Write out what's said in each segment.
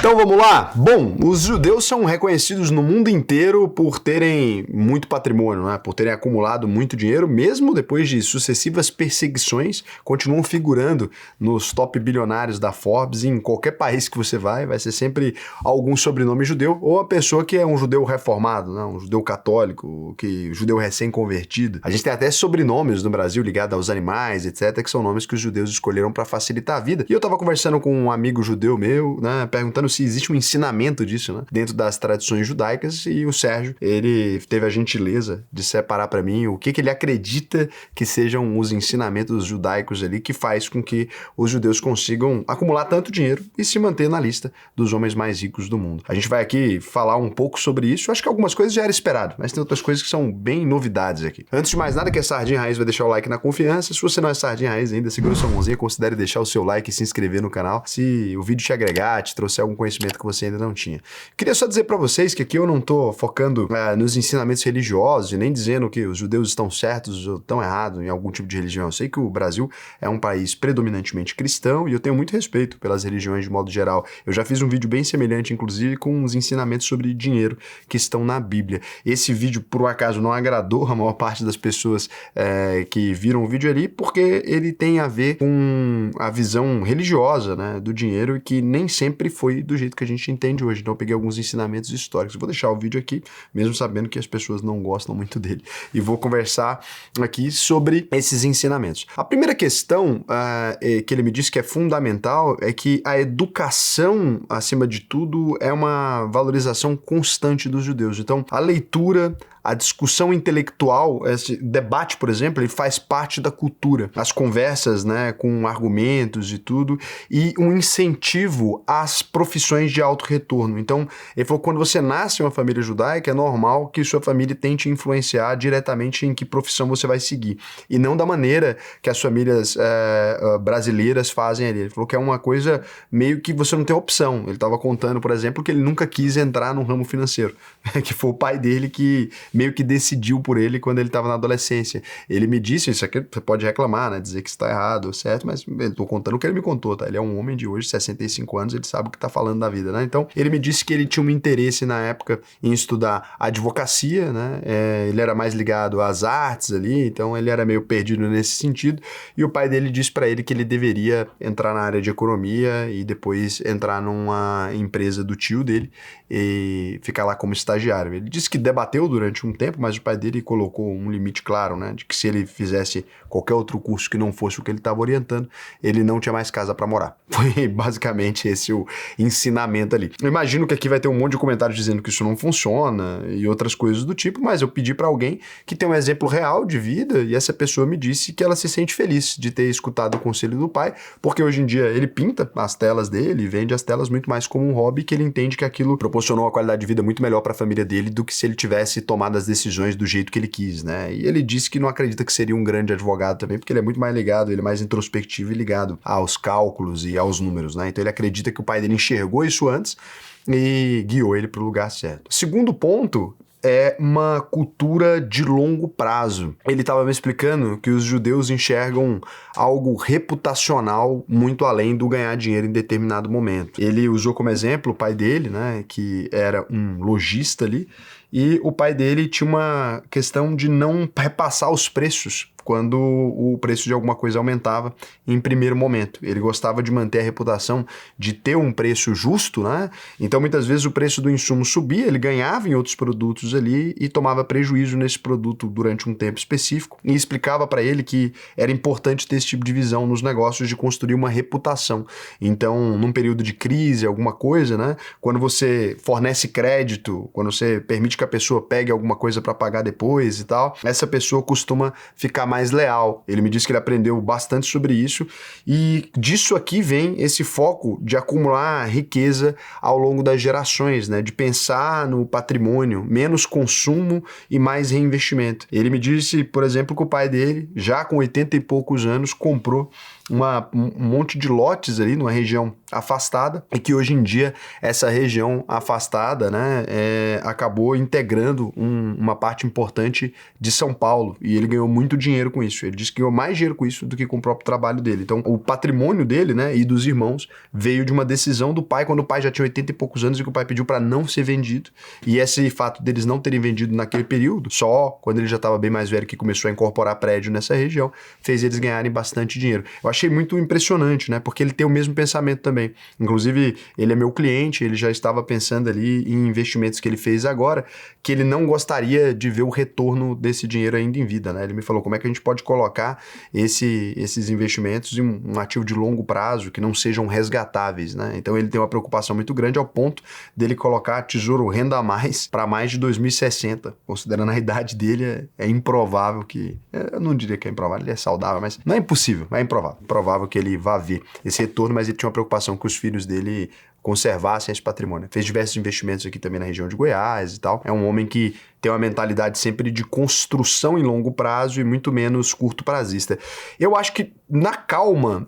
Então vamos lá? Bom, os judeus são reconhecidos no mundo inteiro por terem muito patrimônio, né? Por terem acumulado muito dinheiro, mesmo depois de sucessivas perseguições, continuam figurando nos top bilionários da Forbes. Em qualquer país que você vai ser sempre algum sobrenome judeu, ou a pessoa que é um judeu reformado, né? Um judeu católico, judeu recém-convertido. A gente tem até sobrenomes no Brasil ligados aos animais, etc., que são nomes que os judeus escolheram para facilitar a vida. E eu tava conversando com um amigo judeu meu, né? Perguntando se existe um ensinamento disso, né, dentro das tradições judaicas, e o Sérgio, ele teve a gentileza de separar para mim o que ele acredita que sejam os ensinamentos judaicos ali que faz com que os judeus consigam acumular tanto dinheiro e se manter na lista dos homens mais ricos do mundo. A gente vai aqui falar um pouco sobre isso. Acho que algumas coisas já era esperado, mas tem outras coisas que são bem novidades aqui. Antes de mais nada, que é Sardinha Raiz, vai deixar o like na confiança. Se você não é Sardinha Raiz ainda, segura sua mãozinha, considere deixar o seu like e se inscrever no canal se o vídeo te agregar, te trouxer algum conhecimento que você ainda não tinha. Queria só dizer para vocês que aqui eu não tô focando nos ensinamentos religiosos e nem dizendo que os judeus estão certos ou estão errados em algum tipo de religião. Eu sei que o Brasil é um país predominantemente cristão e eu tenho muito respeito pelas religiões de modo geral. Eu já fiz um vídeo bem semelhante, inclusive, com os ensinamentos sobre dinheiro que estão na Bíblia. Esse vídeo, por um acaso, não agradou a maior parte das pessoas que viram o vídeo ali, porque ele tem a ver com a visão religiosa, né, do dinheiro, e que nem sempre foi do jeito que a gente entende hoje. Então eu peguei alguns ensinamentos históricos. Eu vou deixar o vídeo aqui, mesmo sabendo que as pessoas não gostam muito dele. E vou conversar aqui sobre esses ensinamentos. A primeira questão que ele me disse que é fundamental é que a educação, acima de tudo, é uma valorização constante dos judeus. Então, a leitura, a discussão intelectual, esse debate, por exemplo, ele faz parte da cultura. As conversas, né, com argumentos e tudo, e um incentivo às profissões de alto retorno. Então, ele falou que quando você nasce em uma família judaica, é normal que sua família tente influenciar diretamente em que profissão você vai seguir, e não da maneira que as famílias brasileiras fazem ali. Ele falou que é uma coisa meio que você não tem opção. Ele estava contando, por exemplo, que ele nunca quis entrar no ramo financeiro, que foi o pai dele que meio que decidiu por ele quando ele estava na adolescência. Ele me disse, isso aqui você pode reclamar, né, dizer que está errado, certo, mas eu tô contando o que ele me contou, tá? Ele é um homem de hoje, 65 anos, ele sabe o que tá falando da vida, né? Então, ele me disse que ele tinha um interesse na época em estudar advocacia, né? Ele era mais ligado às artes ali, então ele era meio perdido nesse sentido, e o pai dele disse para ele que ele deveria entrar na área de economia e depois entrar numa empresa do tio dele e ficar lá como estagiário. Ele disse que debateu durante um tempo, mas o pai dele colocou um limite claro, né, de que se ele fizesse qualquer outro curso que não fosse o que ele estava orientando, ele não tinha mais casa para morar. Foi basicamente esse o ensinamento ali. Eu imagino que aqui vai ter um monte de comentários dizendo que isso não funciona e outras coisas do tipo, mas eu pedi para alguém que tem um exemplo real de vida, e essa pessoa me disse que ela se sente feliz de ter escutado o conselho do pai, porque hoje em dia ele pinta as telas dele e vende as telas muito mais como um hobby, que ele entende que aquilo proporcionou uma qualidade de vida muito melhor para a família dele do que se ele tivesse tomado as decisões do jeito que ele quis, né? E ele disse que não acredita que seria um grande advogado também, porque ele é muito mais ligado, ele é mais introspectivo e ligado aos cálculos e aos números, né? Então ele acredita que o pai dele enxergou isso antes e guiou ele para o lugar certo. Segundo ponto é uma cultura de longo prazo. Ele estava me explicando que os judeus enxergam algo reputacional muito além do ganhar dinheiro em determinado momento. Ele usou como exemplo o pai dele, né, que era um lojista ali, e o pai dele tinha uma questão de não repassar os preços quando o preço de alguma coisa aumentava em primeiro momento. Ele gostava de manter a reputação de ter um preço justo, né? Então, muitas vezes o preço do insumo subia, ele ganhava em outros produtos ali e tomava prejuízo nesse produto durante um tempo específico, e explicava para ele que era importante ter esse tipo de visão nos negócios, de construir uma reputação. Então, num período de crise, alguma coisa, né? Quando você fornece crédito, quando você permite que a pessoa pegue alguma coisa para pagar depois e tal, essa pessoa costuma ficar mais leal. Ele me disse que ele aprendeu bastante sobre isso, e disso aqui vem esse foco de acumular riqueza ao longo das gerações, né? De pensar no patrimônio, menos consumo e mais reinvestimento. Ele me disse, por exemplo, que o pai dele, já com 80 e poucos anos, comprou um monte de lotes ali numa região afastada, e que hoje em dia essa região afastada, né, acabou integrando uma parte importante de São Paulo, e ele ganhou muito dinheiro com isso. Ele disse que ganhou mais dinheiro com isso do que com o próprio trabalho dele. Então, o patrimônio dele, né, e dos irmãos veio de uma decisão do pai, quando o pai já tinha 80 e poucos anos, e que o pai pediu para não ser vendido, e esse fato deles não terem vendido naquele período, só quando ele já estava bem mais velho, que começou a incorporar prédio nessa região, fez eles ganharem bastante dinheiro. Eu achei muito impressionante, né, porque ele tem o mesmo pensamento também. Inclusive, ele é meu cliente, ele já estava pensando ali em investimentos que ele fez agora, que ele não gostaria de ver o retorno desse dinheiro ainda em vida, né? Ele me falou como é que a gente pode colocar esses investimentos em um ativo de longo prazo que não sejam resgatáveis, né? Então ele tem uma preocupação muito grande ao ponto dele colocar Tesouro Renda a Mais para mais de 2060. Considerando a idade dele, é improvável que... Eu não diria que é improvável, ele é saudável, mas não é impossível, é improvável. Provável que ele vá ver esse retorno, mas ele tinha uma preocupação que os filhos dele conservassem esse patrimônio. Fez diversos investimentos aqui também na região de Goiás e tal. É um homem que tem uma mentalidade sempre de construção em longo prazo e muito menos curto prazista. Eu acho que na calma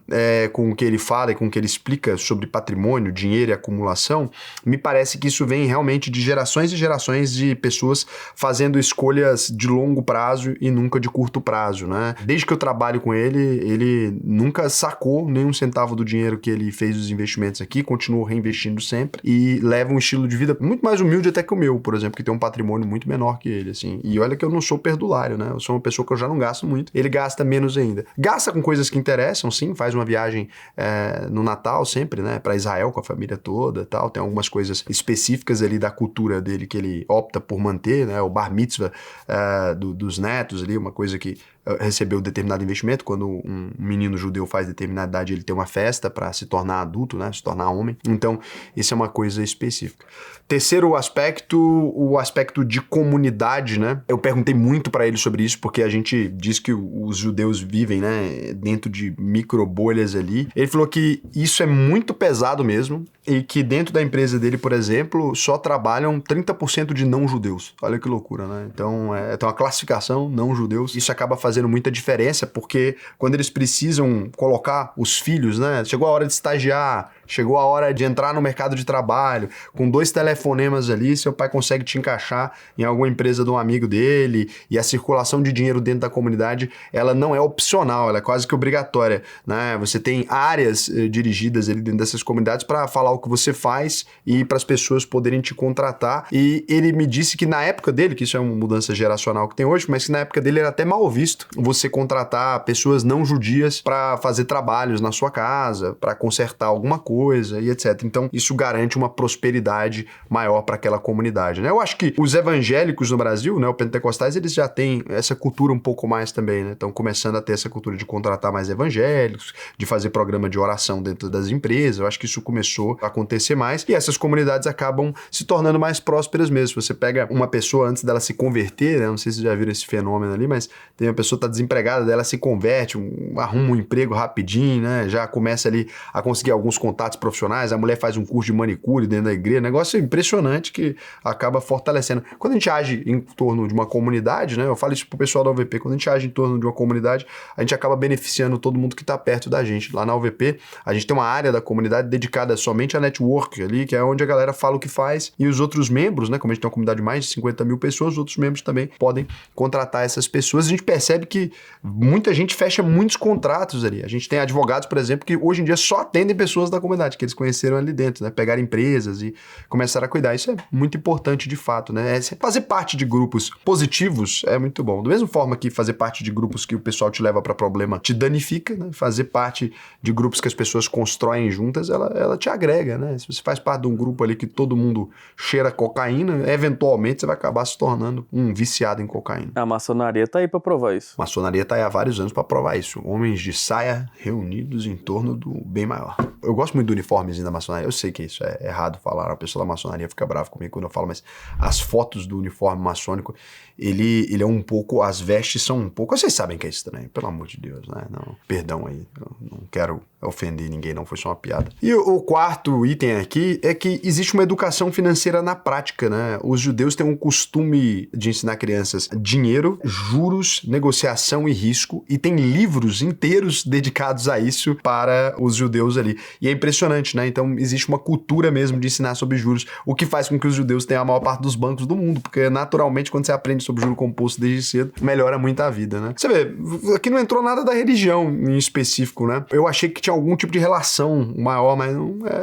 com o que ele fala e com o que ele explica sobre patrimônio, dinheiro e acumulação, me parece que isso vem realmente de gerações e gerações de pessoas fazendo escolhas de longo prazo e nunca de curto prazo, né? Desde que eu trabalho com ele, ele nunca sacou nenhum centavo do dinheiro que ele fez dos investimentos aqui, continuou reinvestindo sempre e leva um estilo de vida muito mais humilde até que o meu, por exemplo, que tem um patrimônio muito menor que ele, assim. E olha que eu não sou perdulário, né? Eu sou uma pessoa que eu já não gasto muito. Ele gasta menos ainda. Gasta com coisas que interessam, sim. Faz uma viagem no Natal sempre, né? Pra Israel com a família toda e tal. Tem algumas coisas específicas ali da cultura dele que ele opta por manter, né? O bar mitzvah dos netos ali, uma coisa que recebeu determinado investimento. Quando um menino judeu faz determinada idade, ele tem uma festa para se tornar adulto, né? Se tornar homem. Então, isso é uma coisa específica. Terceiro aspecto, o aspecto de comunidade, né? Eu perguntei muito para ele sobre isso, porque a gente diz que os judeus vivem, né, dentro de micro bolhas ali. Ele falou que isso é muito pesado mesmo, e que dentro da empresa dele, por exemplo, só trabalham 30% de não-judeus. Olha que loucura, né? Então, tem uma classificação não-judeus. Isso acaba fazendo muita diferença, porque quando eles precisam colocar os filhos, né? Chegou a hora de estagiar, chegou a hora de entrar no mercado de trabalho, com 2 telefonemas ali, seu pai consegue te encaixar em alguma empresa de um amigo dele, e a circulação de dinheiro dentro da comunidade, ela não é opcional, ela é quase que obrigatória, né? Você tem áreas dirigidas ali dentro dessas comunidades para falar o que você faz e para as pessoas poderem te contratar. E ele me disse que na época dele, que isso é uma mudança geracional que tem hoje, mas que na época dele era até mal visto você contratar pessoas não judias para fazer trabalhos na sua casa, para consertar alguma coisa e etc. Então, isso garante uma prosperidade maior para aquela comunidade, né? Eu acho que os evangélicos no Brasil, né, os pentecostais, eles já têm essa cultura um pouco mais também, né? Estão começando a ter essa cultura de contratar mais evangélicos, de fazer programa de oração dentro das empresas. Eu acho que isso começou a acontecer mais, e essas comunidades acabam se tornando mais prósperas mesmo. Você pega uma pessoa antes dela se converter, né? Não sei se vocês já viram esse fenômeno ali, mas tem uma pessoa que está desempregada, dela se converte, arruma um emprego rapidinho, né? Já começa ali a conseguir alguns contatos profissionais, a mulher faz um curso de manicure dentro da igreja, negócio impressionante que acaba fortalecendo. Quando a gente age em torno de uma comunidade, né? Eu falo isso pro pessoal da UVP, quando a gente age em torno de uma comunidade, a gente acaba beneficiando todo mundo que está perto da gente. Lá na UVP, a gente tem uma área da comunidade dedicada somente a network ali, que é onde a galera fala o que faz, e os outros membros, né? Como a gente tem uma comunidade de mais de 50 mil pessoas, os outros membros também podem contratar essas pessoas. A gente percebe que muita gente fecha muitos contratos ali. A gente tem advogados, por exemplo, que hoje em dia só atendem pessoas da comunidade, que eles conheceram ali dentro, né? Pegaram empresas e começaram a cuidar. Isso é muito importante de fato, né? Fazer parte de grupos positivos é muito bom. Da mesma forma que fazer parte de grupos que o pessoal te leva para problema te danifica, né? Fazer parte de grupos que as pessoas constroem juntas, ela te agrega, né? Se você faz parte de um grupo ali que todo mundo cheira cocaína, eventualmente você vai acabar se tornando um viciado em cocaína. A maçonaria tá aí para provar isso. A maçonaria tá aí há vários anos para provar isso. Homens de saia reunidos em torno do bem maior. Eu gosto muito do uniformezinho da maçonaria. Eu sei que isso é errado falar, a pessoa da maçonaria fica brava comigo quando eu falo, mas as fotos do uniforme maçônico, ele é um pouco, as vestes são um pouco, vocês sabem que é estranho, pelo amor de Deus, né? Não, perdão aí, eu não quero ofender ninguém, não, foi só uma piada. E o quarto quinto item aqui é que existe uma educação financeira na prática, né? Os judeus têm um costume de ensinar crianças dinheiro, juros, negociação e risco, e tem livros inteiros dedicados a isso para os judeus ali. E é impressionante, né? Então existe uma cultura mesmo de ensinar sobre juros, o que faz com que os judeus tenham a maior parte dos bancos do mundo, porque naturalmente quando você aprende sobre juro composto desde cedo, melhora muito a vida, né? Você vê, aqui não entrou nada da religião em específico, né? Eu achei que tinha algum tipo de relação maior, mas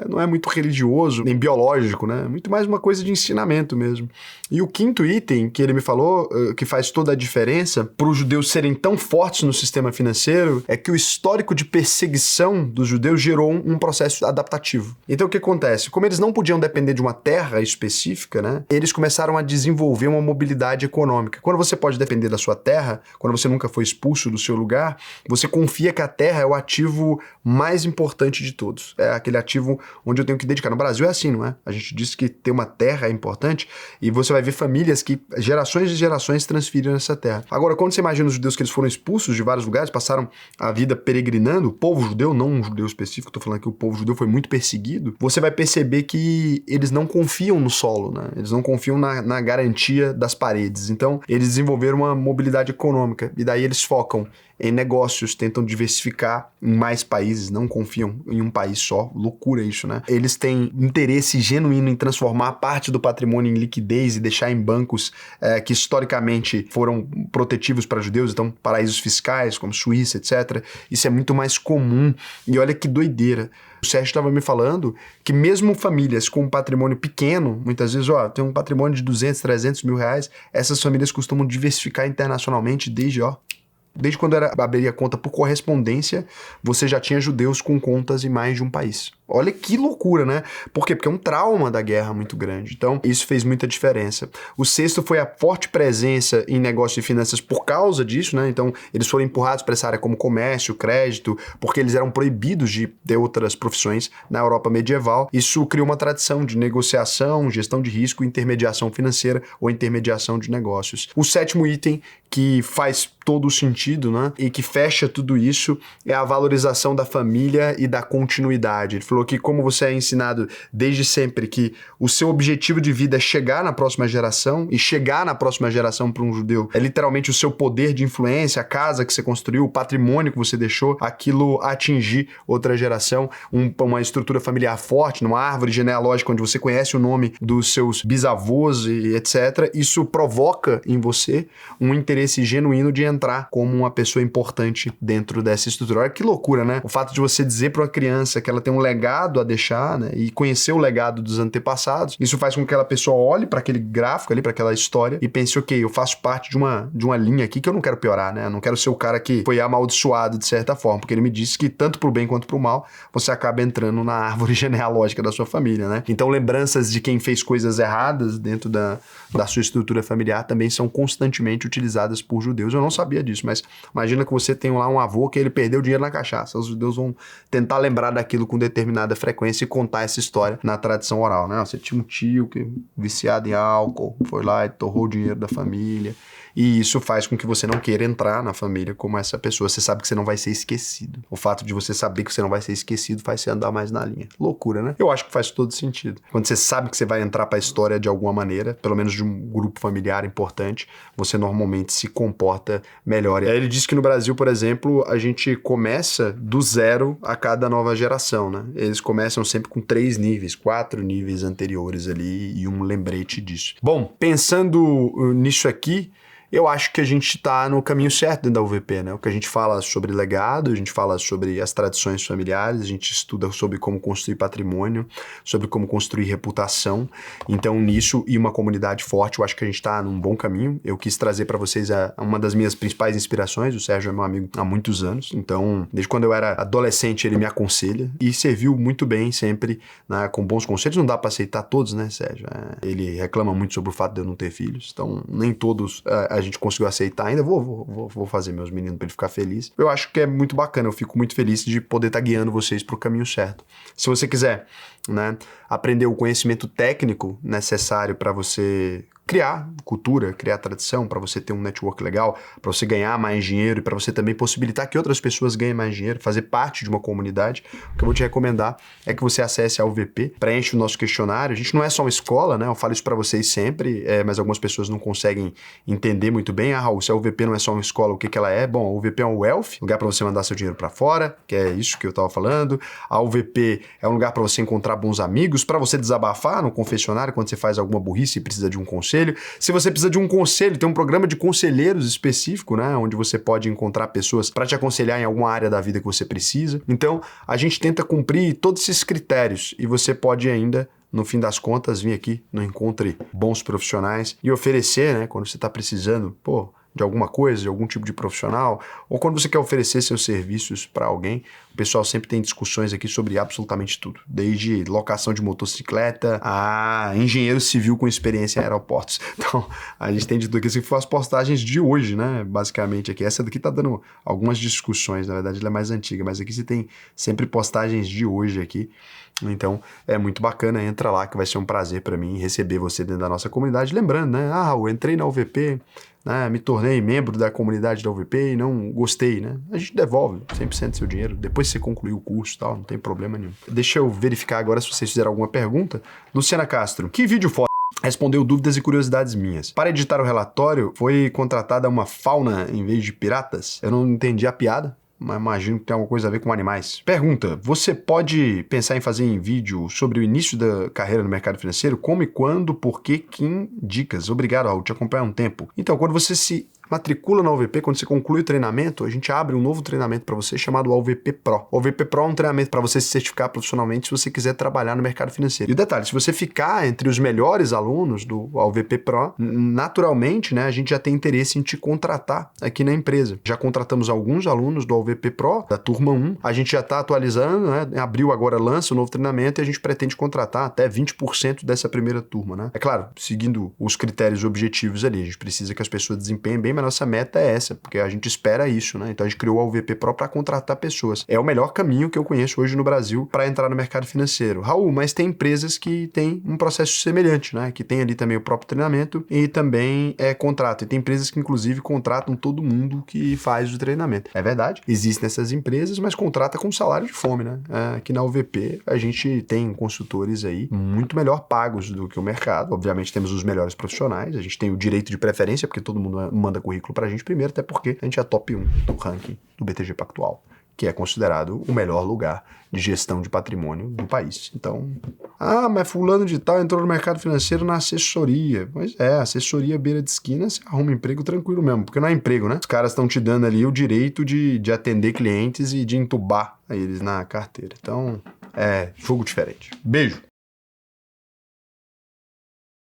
não é muito religioso, nem biológico, né? Muito mais uma coisa de ensinamento mesmo. E o quinto item que ele me falou, que faz toda a diferença para os judeus serem tão fortes no sistema financeiro, é que o histórico de perseguição dos judeus gerou um processo adaptativo. Então o que acontece? Como eles não podiam depender de uma terra específica, né? Eles começaram a desenvolver uma mobilidade econômica. Quando você pode depender da sua terra, quando você nunca foi expulso do seu lugar, você confia que a terra é o ativo mais importante de todos. É aquele ativo onde eu tenho que dedicar. No Brasil é assim, não é? A gente diz que ter uma terra é importante e você vai ver famílias que gerações e gerações transferiram essa terra. Agora, quando você imagina os judeus que eles foram expulsos de vários lugares, passaram a vida peregrinando, o povo judeu, não um judeu específico, estou falando que o povo judeu foi muito perseguido, você vai perceber que eles não confiam no solo, né? Eles não confiam na garantia das paredes. Então, eles desenvolveram uma mobilidade econômica e daí eles focam em negócios, tentam diversificar em mais países, não confiam em um país só. Loucura isso, né? Eles têm interesse genuíno em transformar parte do patrimônio em liquidez e deixar em bancos que historicamente foram protetivos para judeus, então paraísos fiscais como Suíça, etc. Isso é muito mais comum. E olha que doideira. O Sérgio estava me falando que mesmo famílias com um patrimônio pequeno, muitas vezes, tem um patrimônio de 200, 300 mil reais, essas famílias costumam diversificar internacionalmente desde quando abriria conta por correspondência, você já tinha judeus com contas em mais de um país. Olha que loucura, né? Por quê? Porque é um trauma da guerra muito grande. Então, isso fez muita diferença. O sexto foi a forte presença em negócio de finanças por causa disso, né? Então, eles foram empurrados para essa área como comércio, crédito, porque eles eram proibidos de ter outras profissões na Europa medieval. Isso criou uma tradição de negociação, gestão de risco, intermediação financeira ou intermediação de negócios. O sétimo item, que faz todo o sentido, né? E que fecha tudo isso, é a valorização da família e da continuidade. Ele falou que como você é ensinado desde sempre que o seu objetivo de vida é chegar na próxima geração, e chegar na próxima geração para um judeu é literalmente o seu poder de influência, a casa que você construiu, o patrimônio que você deixou, aquilo atingir outra geração, uma estrutura familiar forte, numa árvore genealógica onde você conhece o nome dos seus bisavôs e etc. Isso provoca em você um interesse genuíno de entrar como uma pessoa importante dentro dessa estrutura. Olha que loucura, né? O fato de você dizer para uma criança que ela tem um legado a deixar, né? E conhecer o legado dos antepassados, isso faz com que aquela pessoa olhe para aquele gráfico ali, para aquela história e pense, ok, eu faço parte de uma linha aqui que eu não quero piorar, né? Eu não quero ser o cara que foi amaldiçoado de certa forma, porque ele me disse que tanto pro bem quanto pro mal, você acaba entrando na árvore genealógica da sua família, né? Então lembranças de quem fez coisas erradas dentro da sua estrutura familiar também são constantemente utilizadas por judeus. Eu não sabia disso, mas imagina que você tem lá um avô que ele perdeu dinheiro na cachaça. Os judeus vão tentar lembrar daquilo com determinada frequência e contar essa história na tradição oral, né? Você tinha um tio que viciado em álcool, foi lá e torrou o dinheiro da família. E isso faz com que você não queira entrar na família como essa pessoa. Você sabe que você não vai ser esquecido. O fato de você saber que você não vai ser esquecido faz você andar mais na linha. Loucura, né? Eu acho que faz todo sentido. Quando você sabe que você vai entrar para a história de alguma maneira, pelo menos de um grupo familiar importante, você normalmente se comporta melhor. E aí ele disse que no Brasil, por exemplo, a gente começa do zero a cada nova geração, né? Eles começam sempre com 3 níveis, 4 níveis anteriores ali e um lembrete disso. Bom, pensando nisso aqui, eu acho que a gente está no caminho certo dentro da UVP, né? O que a gente fala sobre legado, a gente fala sobre as tradições familiares, a gente estuda sobre como construir patrimônio, sobre como construir reputação. Então, nisso e uma comunidade forte, eu acho que a gente está num bom caminho. Eu quis trazer para vocês uma das minhas principais inspirações. O Sérgio é meu amigo há muitos anos, então, desde quando eu era adolescente, ele me aconselha e serviu muito bem sempre, né, com bons conselhos. Não dá para aceitar todos, né, Sérgio? Ele reclama muito sobre o fato de eu não ter filhos, então nem todos a gente conseguiu aceitar ainda. Vou fazer meus meninos para ele ficar feliz. Eu acho que é muito bacana, eu fico muito feliz de poder estar guiando vocês para o caminho certo. Se você quiser, né, aprender o conhecimento técnico necessário para você criar cultura, criar tradição, para você ter um network legal, para você ganhar mais dinheiro e para você também possibilitar que outras pessoas ganhem mais dinheiro, fazer parte de uma comunidade. O que eu vou te recomendar é que você acesse a UVP, preenche o nosso questionário. A gente não é só uma escola, né? Eu falo isso para vocês sempre, mas algumas pessoas não conseguem entender muito bem. Raul, se a UVP não é só uma escola, o que ela é? Bom, a UVP é um wealth, lugar para você mandar seu dinheiro para fora, que é isso que eu estava falando. A UVP é um lugar para você encontrar bons amigos, para você desabafar no confessionário quando você faz alguma burrice e precisa de um conselho. Se você precisa de um conselho, tem um programa de conselheiros específico, né? Onde você pode encontrar pessoas para te aconselhar em alguma área da vida que você precisa. Então, a gente tenta cumprir todos esses critérios e você pode ainda, no fim das contas, vir aqui no Encontre Bons Profissionais e oferecer, né? Quando você está precisando, de alguma coisa, de algum tipo de profissional, ou quando você quer oferecer seus serviços para alguém, o pessoal sempre tem discussões aqui sobre absolutamente tudo, desde locação de motocicleta a engenheiro civil com experiência em aeroportos. Então, a gente tem de tudo aqui. Esse foi as postagens de hoje, né, basicamente aqui. Essa daqui tá dando algumas discussões, na verdade ela é mais antiga, mas aqui você tem sempre postagens de hoje aqui. Então, é muito bacana, entra lá que vai ser um prazer para mim receber você dentro da nossa comunidade. Lembrando, né, Raul, entrei na UVP, né, me tornei membro da comunidade da UVP e não gostei, né? A gente devolve 100% do seu dinheiro, depois que você concluir o curso e tal, não tem problema nenhum. Deixa eu verificar agora se vocês fizeram alguma pergunta. Luciana Castro, que vídeo foda? Respondeu dúvidas e curiosidades minhas. Para editar o relatório, foi contratada uma fauna em vez de piratas? Eu não entendi a piada, mas imagino que tem alguma coisa a ver com animais. Pergunta, você pode pensar em fazer em vídeo sobre o início da carreira no mercado financeiro? Como e quando, por quê, que dicas? Obrigado, Raul, te acompanhar um tempo. Então, quando você se matricula na UVP, quando você conclui o treinamento, a gente abre um novo treinamento para você chamado UVP Pro. O UVP Pro é um treinamento para você se certificar profissionalmente se você quiser trabalhar no mercado financeiro. E o detalhe, se você ficar entre os melhores alunos do UVP Pro, naturalmente, né, a gente já tem interesse em te contratar aqui na empresa. Já contratamos alguns alunos do UVP Pro, da turma 1. A gente já está atualizando, né? Em abril agora lança o novo treinamento e a gente pretende contratar até 20% dessa primeira turma, né? É claro, seguindo os critérios objetivos ali. A gente precisa que as pessoas desempenhem bem, mas nossa meta é essa, porque a gente espera isso, né? Então a gente criou a UVP Pro para contratar pessoas. É o melhor caminho que eu conheço hoje no Brasil para entrar no mercado financeiro. Raul, mas tem empresas que têm um processo semelhante, né? Que tem ali também o próprio treinamento e também contrato. E tem empresas que inclusive contratam todo mundo que faz o treinamento. É verdade, existem essas empresas, mas contrata com salário de fome, né? Aqui na UVP a gente tem consultores aí muito melhor pagos do que o mercado. Obviamente temos os melhores profissionais, a gente tem o direito de preferência, porque todo mundo manda currículo pra gente primeiro, até porque a gente é top 1 do ranking do BTG Pactual, que é considerado o melhor lugar de gestão de patrimônio do país. Então, mas fulano de tal entrou no mercado financeiro na assessoria. Pois é, assessoria beira de esquina, você arruma emprego tranquilo mesmo, porque não é emprego, né? Os caras estão te dando ali o direito de atender clientes e de entubar eles na carteira. Então, é jogo diferente. Beijo!